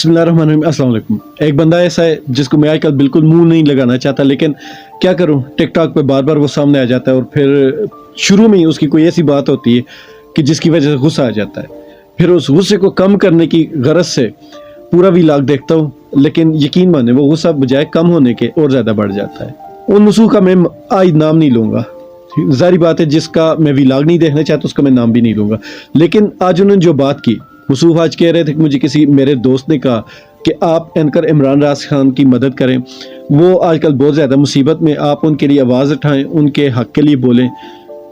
बिस्मिल्लाहिर्रहमानिर्रहीम, अस्सलाम वालेकुम। एक बंदा ऐसा है जिसको मैं आजकल बिल्कुल मुंह नहीं लगाना चाहता, लेकिन क्या करूं, टिकटॉक पे बार बार वो सामने आ जाता है और फिर शुरू में ही उसकी कोई ऐसी बात होती है कि जिसकी वजह से गुस्सा आ जाता है। फिर उस गुस्से को कम करने की गरज से पूरा व्लॉग देखता हूँ, लेकिन यकीन माने वो गुस्सा बजाय कम होने के और ज़्यादा बढ़ जाता है। उन मसूह का मैं आज नाम नहीं लूँगा, जारी बात है, जिसका मैं व्लॉग नहीं देखना चाहता उसका मैं नाम भी नहीं लूँगा। लेकिन आज उन्होंने जो बात की, मसूह आज कह रहे थे कि मुझे किसी मेरे दोस्त ने कहा कि आप एंकर इमरान राज खान की मदद करें, वो आजकल बहुत ज़्यादा मुसीबत में, आप उनके लिए आवाज़ उठाएं, उनके हक़ के लिए बोलें।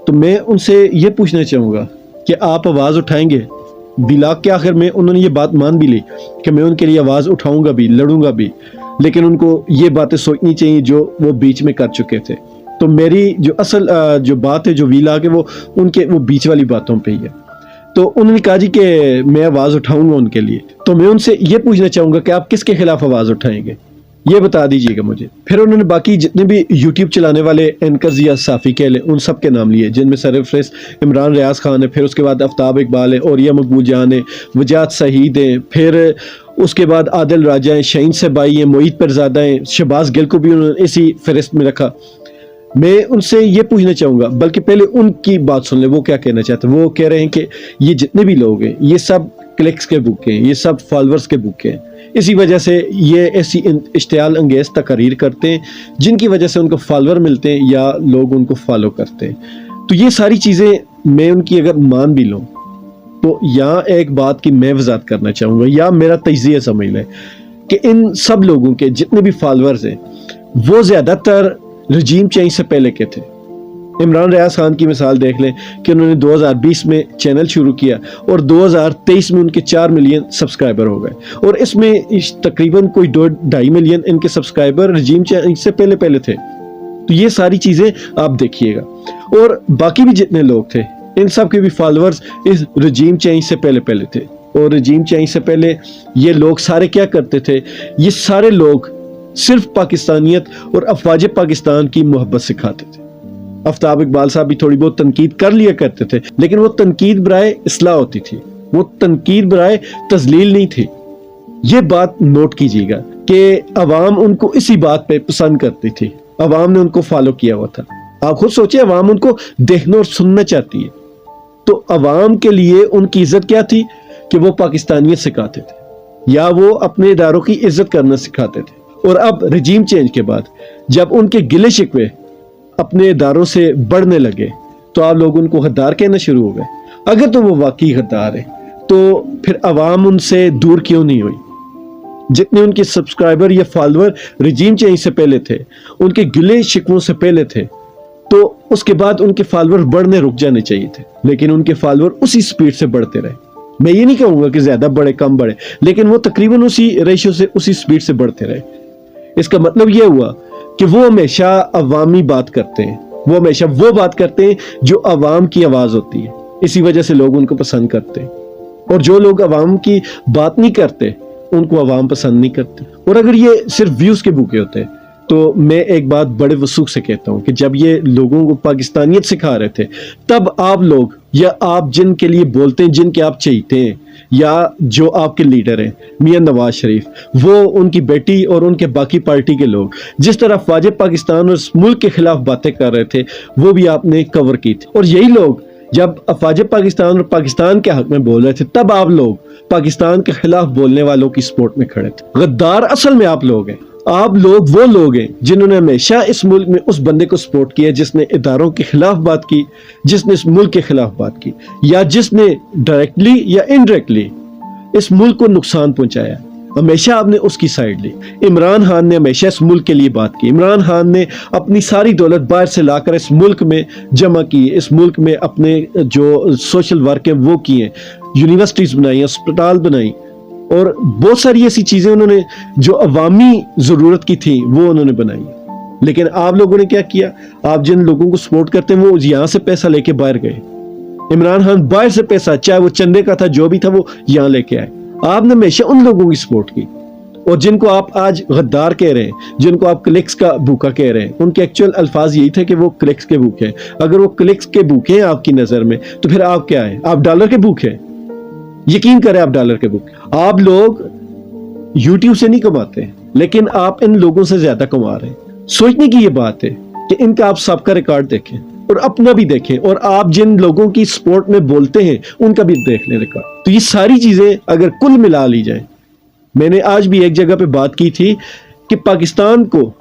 तो मैं उनसे ये पूछना चाहूँगा कि आप आवाज़ उठाएंगे? व्लॉग के आखिर में उन्होंने ये बात मान भी ली कि मैं उनके लिए आवाज़ उठाऊँगा भी, लड़ूंगा भी, लेकिन उनको ये बातें सोचनी चाहिए जो वो बीच में कर चुके थे। तो मेरी जो असल जो बात है, जो व्लॉग है, वो उनके वो बीच वाली बातों पे ही है। तो उन्होंने कहा जी कि मैं आवाज़ उठाऊंगा उनके लिए। तो मैं उनसे ये पूछना चाहूँगा कि आप किसके खिलाफ आवाज़ उठाएंगे, ये बता दीजिएगा मुझे। फिर उन्होंने बाकी जितने भी यूट्यूब चलाने वाले एंकर्स या साफ़ी कह लें, उन सब के नाम लिए, जिनमें सरफरेस्ट इमरान रियाज खान है, फिर उसके बाद आफ्ताब इकबाल है, औरिया मकबूल जान है, वजात सहीद हैं, फिर उसके बाद आदिल राजा हैं, शहीन सबाई हैं, मोईद परज़ादा हैं, शहबाज गिल को भी उन्होंने इसी फहरिस्त में रखा। मैं उनसे ये पूछना चाहूँगा, बल्कि पहले उनकी बात सुन ले, वो क्या कहना चाहते हैं। वो कह रहे हैं कि ये जितने भी लोग हैं ये सब क्लिक्स के भूखे हैं, ये सब फॉलोअर्स के भूखे हैं, इसी वजह से ये ऐसी इश्तियाल अंगेज़ तकरीर करते हैं जिनकी वजह से उनको फॉलोअर मिलते हैं या लोग उनको फॉलो करते हैं। तो ये सारी चीज़ें मैं उनकी अगर मान भी लूँ, तो यहाँ एक बात की मैं वजाहत करना चाहूँगा, या मेरा तज्ज़िया समझ लें कि इन सब लोगों के जितने भी फॉलोअर्स हैं वो ज़्यादातर रजीम चेंज से पहले के थे। इमरान रियाज खान की मिसाल देख लें कि उन्होंने 2020 में चैनल शुरू किया और 2023 में उनके 4 मिलियन सब्सक्राइबर हो गए, और इसमें तकरीबन कोई 2.5 मिलियन इनके सब्सक्राइबर रजीम चेंज से पहले थे। तो ये सारी चीज़ें आप देखिएगा, और बाकी भी जितने लोग थे इन सब के भी फॉलोअर्स इस रजीम चेंज से पहले थे। और रजीम चेंज से पहले ये लोग सारे क्या करते थे, ये सारे लोग सिर्फ पाकिस्तानियत और अफवाज पाकिस्तान की मोहब्बत सिखाते थे। आफ्ताब इकबाल साहब भी थोड़ी बहुत तनकीद कर लिया करते थे, लेकिन वो तनकीद बराए इस्लाह होती थी, वो तनकीद बराए तजलील नहीं थी। ये बात नोट कीजिएगा कि अवाम उनको इसी बात पे पसंद करती थी, अवाम ने उनको फॉलो किया हुआ था। आप खुद सोचिए, अवाम उनको देखना और सुनना चाहती है। तो अवाम के लिए उनकी इज्जत क्या थी कि वो पाकिस्तानियत सिखाते थे या वो अपने इदारों की इज्जत करना सिखाते थे। और अब रजीम चेंज के बाद जब उनके गिले शिकवे अपने इदारों से बढ़ने लगे, तो आप लोग उनको गद्दार कहना शुरू हो गए। अगर तो वो वाकई गद्दार है, तो फिर अवाम उनसे दूर क्यों नहीं हुई? जितने उनके सब्सक्राइबर या फॉलोअर रजीम चेंज से पहले थे, उनके गिले शिकवों से पहले थे, तो उसके बाद उनके फॉलोअर बढ़ने रुक जाने चाहिए थे, लेकिन उनके फॉलोअर उसी स्पीड से बढ़ते रहे। मैं ये नहीं कहूँगा कि ज़्यादा बढ़े कम बढ़े, लेकिन वो तकरीबन उसी रेशियो से, उसी स्पीड से बढ़ते रहे। इसका मतलब यह हुआ कि वो हमेशा अवामी बात करते हैं, वो हमेशा वो बात करते हैं जो अवाम की आवाज़ होती है, इसी वजह से लोग उनको पसंद करते हैं। और जो लोग अवाम की बात नहीं करते उनको अवाम पसंद नहीं करते। और अगर ये सिर्फ व्यूज़ के भूखे होते, तो मैं एक बात बड़े वसूख से कहता हूँ कि जब ये लोगों को पाकिस्तानियत सिखा रहे थे, तब आप लोग या आप जिनके लिए बोलते हैं, जिनके आप चाहते हैं, या जो आपके लीडर हैं मियां नवाज शरीफ, वो उनकी बेटी और उनके बाकी पार्टी के लोग जिस तरह अफवाज पाकिस्तान और इस मुल्क के खिलाफ बातें कर रहे थे, वो भी आपने कवर की थी। और यही लोग जब अफवाज पाकिस्तान और पाकिस्तान के हक में बोल रहे थे, तब आप लोग पाकिस्तान के खिलाफ बोलने वालों की सपोर्ट में खड़े थे। गद्दार असल में आप लोग हैं। आप लोग वो लोग हैं जिन्होंने हमेशा इस मुल्क में उस बंदे को सपोर्ट किया जिसने इदारों के खिलाफ बात की, जिसने इस मुल्क के खिलाफ बात की, या जिसने डायरेक्टली या इनडायरेक्टली इस मुल्क को नुकसान पहुंचाया। हमेशा आपने उसकी साइड ली। इमरान खान ने हमेशा इस मुल्क के लिए बात की। इमरान खान ने अपनी सारी दौलत बाहर से लाकर इस मुल्क में जमा की, इस मुल्क में अपने जो सोशल वर्क है वो किए, यूनिवर्सिटीज़ बनाई, अस्पताल बनाई, और बहुत सारी ऐसी चीज़ें उन्होंने जो अवामी ज़रूरत की थी वो उन्होंने बनाई। लेकिन आप लोगों ने क्या किया? आप जिन लोगों को सपोर्ट करते हैं वो यहाँ से पैसा लेके बाहर गए। इमरान खान बाहर से पैसा, चाहे वो चंदे का था, जो भी था, वो यहाँ लेके आए। आपने हमेशा उन लोगों की सपोर्ट की, और जिनको आप आज गद्दार कह रहे हैं, जिनको आप क्लिक्स का भूखा कह रहे हैं, उनके एक्चुअल अल्फाज यही थे कि वो क्लिक्स के भूखे हैं। अगर वो क्लिक्स के भूखे हैं आपकी नज़र में, तो फिर आप क्या हैं? आप डॉलर के भूखे हैं। यकीन करें, आप डॉलर के भूखे। आप लोग यूट्यूब से नहीं कमाते, लेकिन आप इन लोगों से ज्यादा कमा रहे हैं। सोचने की ये बात है कि इनका आप सबका रिकॉर्ड देखें और अपना भी देखें, और आप जिन लोगों की सपोर्ट में बोलते हैं उनका भी देख लें रिकॉर्ड। तो ये सारी चीजें अगर कुल मिला ली जाए, मैंने आज भी एक जगह पे बात की थी कि पाकिस्तान को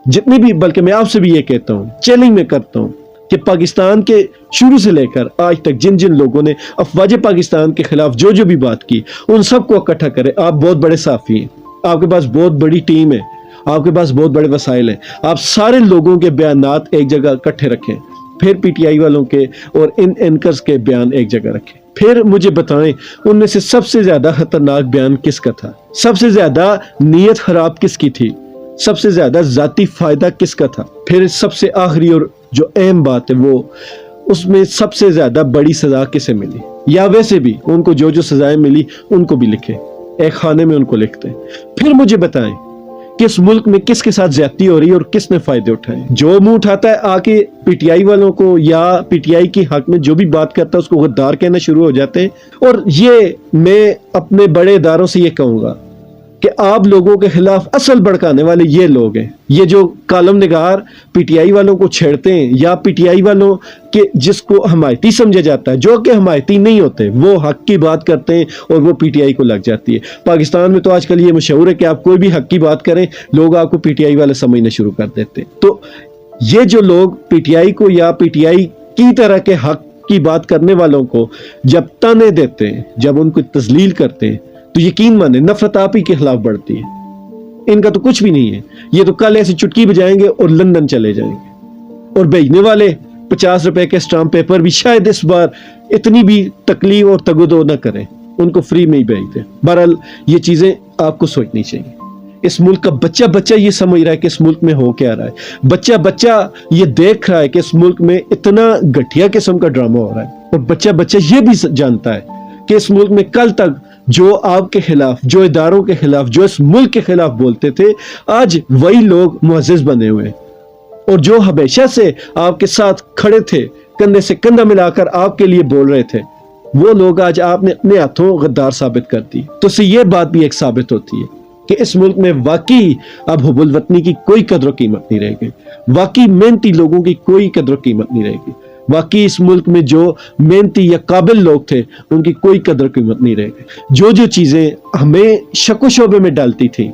जितने भी, बल्कि मैं आपसे भी ये कहता हूँ, चैलेंज में करता हूँ कि पाकिस्तान के शुरू से लेकर आज तक जिन जिन लोगों ने अफवाज पाकिस्तान के खिलाफ जो जो भी बात की, उन सबको इकट्ठा करें। आप बहुत बड़े साफी हैं, आपके पास बहुत बड़ी टीम है, आपके पास बहुत बड़े वसाइल हैं, आप सारे लोगों के बयानात एक जगह इकट्ठे रखें, फिर पीटीआई वालों के और इन एंकर्स के बयान एक जगह रखें, फिर मुझे बताएं उनमें से सबसे ज्यादा खतरनाक बयान किसका था, सबसे ज्यादा नीयत खराब किसकी थी, सबसे ज्यादा जाती फायदा किसका था, फिर सबसे आखिरी और जो अहम बात है वो उसमें सबसे ज्यादा बड़ी सजा किसे मिली, या वैसे भी उनको जो जो सजाएं मिली उनको भी लिखे, एक खाने में उनको लिखते हैं। फिर मुझे बताएं किस मुल्क में किसके साथ ज्यादती हो रही है और किसने फायदे उठाए। जो मुंह उठाता है आके पीटीआई वालों को या पीटीआई की हक में जो भी बात करता है उसको गद्दार कहना शुरू हो जाते हैं। और ये मैं अपने बड़े इदारों से ये कहूंगा कि आप लोगों के खिलाफ असल भड़काने वाले ये लोग हैं, ये जो कालम निगार पीटीआई वालों को छेड़ते हैं या पीटीआई वालों के जिसको हमायती समझा जाता है, जो कि हमायती नहीं होते, वो हक की बात करते हैं और वो पीटीआई को लग जाती है। पाकिस्तान में तो आजकल ये मशहूर है कि आप कोई भी हक की बात करें लोग आपको पीटीआई वाले समझना शुरू कर देते हैं। तो ये जो लोग पीटीआई को या पीटीआई की तरह के हक की बात करने वालों को जब ताने देते हैं, जब उनको तजलील करते हैं, तो यकीन माने नफरत आप ही के खिलाफ बढ़ती है। इनका तो कुछ भी नहीं है, ये तो कल ऐसी चुटकी बजाएंगे और लंदन चले जाएंगे। और भेजने वाले 50 रुपए के स्टाम्प पेपर भी शायद इस बार इतनी भी तकलीफ और तगदो न करें, उनको फ्री में ही भेज दें। बहरहाल ये चीजें आपको सोचनी चाहिए। इस मुल्क का बच्चा बच्चा ये समझ रहा है कि इस मुल्क में हो क्या रहा है, बच्चा बच्चा ये देख रहा है कि इस मुल्क में इतना घटिया किस्म का ड्रामा हो रहा है, और बच्चा बच्चा ये भी जानता है कि इस मुल्क में कल तक जो आपके खिलाफ, जो इदारों के खिलाफ, जो इस मुल्क के खिलाफ बोलते थे, आज वही लोग मुअज़्ज़िज़ बने हुए, और जो हमेशा से आपके साथ खड़े थे, कंधे से कंधा मिलाकर आपके लिए बोल रहे थे, वो लोग आज आपने अपने हाथों गद्दार साबित कर दी। तो इससे ये बात भी एक साबित होती है कि इस मुल्क में वाकई अब हुब्बुल वतनी की कोई कदर कीमत नहीं रहेगी, वाकई मेहनती लोगों की कोई कदर कीमत नहीं रहेगी, वाकई इस मुल्क में जो मेहनती या काबिल लोग थे उनकी कोई कदर कीमत नहीं रहेगी। जो जो चीजें हमें शक शोबे में डालती थी,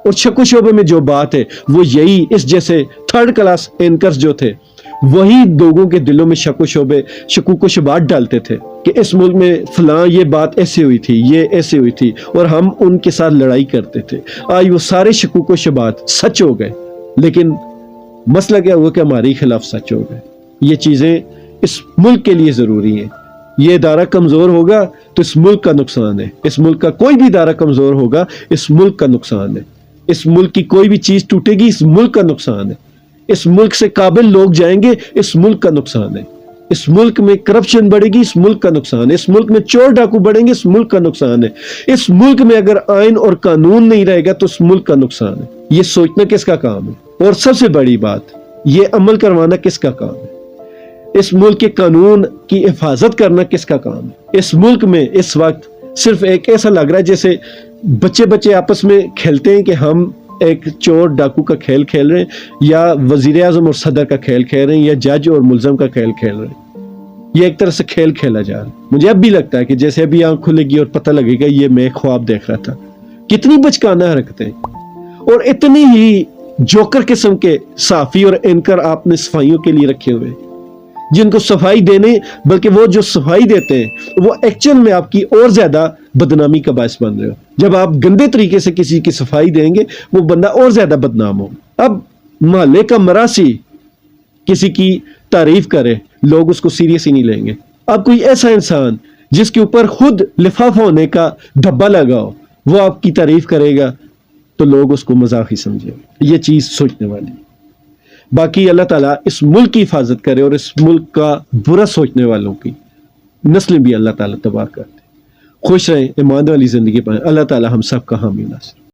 और शक शोबे में जो बात है वो यही, इस जैसे थर्ड क्लास एंकर्स जो थे वही लोगों के दिलों में शक शोबे, शकूक शुबात डालते थे कि इस मुल्क में फलां ये बात ऐसे हुई थी, ये ऐसे हुई थी, और हम उनके साथ लड़ाई करते थे। आज वो सारे शकूक शुबात सच हो गए, लेकिन मसला क्या हुआ कि हमारे खिलाफ सच हो गए। ये चीजें इस मुल्क के लिए जरूरी है। ये इदारा कमजोर होगा तो इस मुल्क का नुकसान है, इस मुल्क का कोई भी इदारा कमजोर होगा इस मुल्क का नुकसान है, इस मुल्क की कोई भी चीज टूटेगी इस मुल्क का नुकसान है, इस मुल्क से काबिल लोग जाएंगे इस मुल्क का नुकसान है, इस मुल्क में करप्शन बढ़ेगी इस मुल्क का नुकसान है, इस मुल्क में चोर डाकू बढ़ेंगे इस मुल्क का नुकसान है, इस मुल्क में अगर आइन और कानून नहीं रहेगा तो इस मुल्क का नुकसान है। ये सोचना किसका काम है, और सबसे बड़ी बात ये अमल करवाना किसका काम है, इस मुल्क के कानून की हिफाजत करना किसका काम है। इस मुल्क में इस वक्त सिर्फ एक ऐसा लग रहा है जैसे बच्चे बच्चे आपस में खेलते हैं कि हम एक चोर डाकू का खेल खेल रहे हैं, या वजीर आजम और सदर का खेल खेल रहे हैं, या जज और मुलजम का खेल खेल रहे हैं। ये एक तरह से खेल खेला जा रहा है। मुझे अब भी लगता है कि जैसे अभी आंख खुलेगी और पता लगेगा ये मैं ख्वाब देख रहा था। कितनी बचकाना हरकतें, और इतनी ही जोकर किस्म के साफी और एंकर आपने सफाइयों के लिए रखे हुए, जिनको सफाई देने, बल्कि वो जो सफाई देते हैं वो एक्चुअल में आपकी और ज्यादा बदनामी का बायस बन रहे हो। जब आप गंदे तरीके से किसी की सफाई देंगे वो बंदा और ज्यादा बदनाम हो। अब मोहल्ले का मरासी किसी की तारीफ करे, लोग उसको सीरियस ही नहीं लेंगे। अब कोई ऐसा इंसान जिसके ऊपर खुद लिफाफा होने का धब्बा लगा हो वो आपकी तारीफ करेगा तो लोग उसको मजाक ही समझेंगे। ये चीज सोचने वाली। बाकी अल्लाह ताला इस मुल्क की हिफाजत करे, और इस मुल्क का बुरा सोचने वालों की नस्लें भी अल्लाह ताला तबाह कर दे। खुश रहें, ईमान वाली जिंदगी पाएं। अल्लाह ताला हम सब का हामी नासिर।